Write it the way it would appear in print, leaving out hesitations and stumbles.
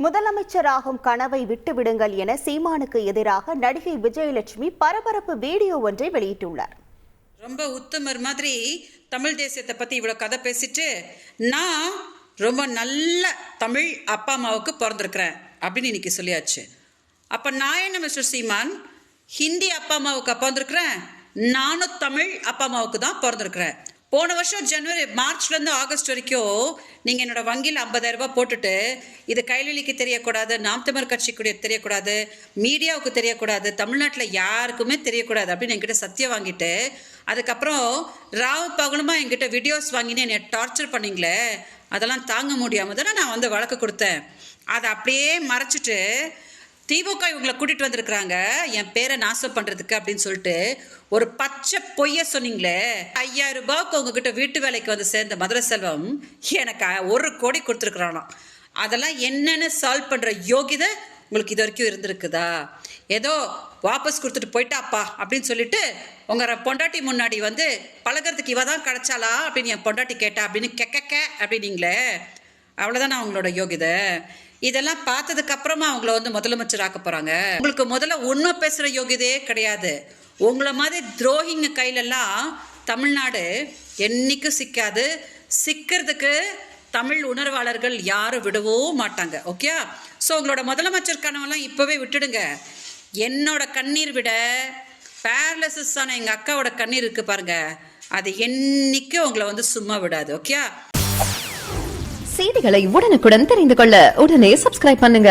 முதலமைச்சராகும் கனவை விட்டுவிடுங்கள் என சீமானுக்கு எதிராக நடிகை விஜயலட்சுமி பரபரப்பு வீடியோ ஒன்றை வெளியிட்டுள்ளார். ரொம்ப உத்தமர் மாதிரி தமிழ் தேசியத்தை பத்தி இவ்வளவு கதை பேசிட்டு நான் ரொம்ப நல்ல தமிழ் அப்பா அம்மாவுக்கு பிறந்திருக்கிறேன் அப்படின்னு இன்னைக்கு சொல்லியாச்சு. அப்ப நான் என்ன மிஸ்டர் சீமான் ஹிந்தி அப்பா அம்மாவுக்கு பிறந்திருக்கிறேன், நானும் தமிழ் அப்பா அம்மாவுக்கு தான் பிறந்திருக்கிறேன். போன வருஷம் மார்ச்லேருந்து ஆகஸ்ட் வரைக்கும் நீங்கள் என்னோட வங்கியில் 50,000 ரூபாய் போட்டுட்டு இது கைலிக்கு தெரியக்கூடாது, நாம் தமிழர் கட்சிக்கு தெரியக்கூடாது, மீடியாவுக்கு தெரியக்கூடாது, தமிழ்நாட்டில் யாருக்குமே தெரியக்கூடாது அப்படின்னு என்கிட்ட சத்தியம் வாங்கிட்டு அதுக்கப்புறம் ராவ பகலுமா என்கிட்ட வீடியோஸ் வாங்கினு என்னை டார்ச்சர் பண்ணிங்களே, அதெல்லாம் தாங்க முடியாமல் தானே நான் வழக்கு கொடுத்தேன். அதை அப்படியே மறைச்சிட்டு திமுக இவங்களை கூட்டிட்டு வந்திருக்கிறாங்க என் பேரை நாசம் பண்றதுக்கு அப்படின்னு சொல்லிட்டு ஒரு பச்சை பொய்ய சொன்னீங்களே. 5,000 ரூபாய்க்கு உங்ககிட்ட வீட்டு வேலைக்கு வந்து சேர்ந்த மதுரை செல்வம் எனக்கு 1 கோடி கொடுத்துருக்குறானா. அதெல்லாம் என்னன்னு சால்வ் பண்ற யோகிதை உங்களுக்கு இது வரைக்கும் இருந்திருக்குதா? ஏதோ வாபஸ் கொடுத்துட்டு போயிட்டாப்பா அப்படின்னு சொல்லிட்டு உங்க பொண்டாட்டி முன்னாடி வந்து பழகிறதுக்கு இவ தான் கிடைச்சாலா அப்படின்னு என் பொண்டாட்டி கேட்டா அப்படின்னு கெக்க அப்படின்னீங்களே, அவ்வளோதான் அவங்களோட யோகிதை. இதெல்லாம் பார்த்ததுக்கு அப்புறமா அவங்கள வந்து முதலமைச்சர் ஆக்க போறாங்க. உங்களுக்கு முதல்ல உண்மை பேசுற யோகியதையே கிடையாது. உங்களை மாதிரி துரோகிங்க கையிலெல்லாம் தமிழ்நாடு என்னைக்கும் சிக்காது. சிக்கிறதுக்கு தமிழ் உணர்வாளர்கள் யாரும் விடவும் மாட்டாங்க. ஓகே, ஸோ உங்களோட முதலமைச்சர் கனவெல்லாம் இப்போவே விட்டுடுங்க. என்னோட கண்ணீர் விட பேரலிசிஸ் ஆன எங்கள் அக்காவோட கண்ணீர் இருக்கு பாருங்க, அது என்னைக்கும் உங்களை வந்து சும்மா விடாது. ஓகே, செய்திகளை உடனுக்குடன் தெரிந்து கொள்ள உடனே சப்ஸ்கிரைப் பண்ணுங்க.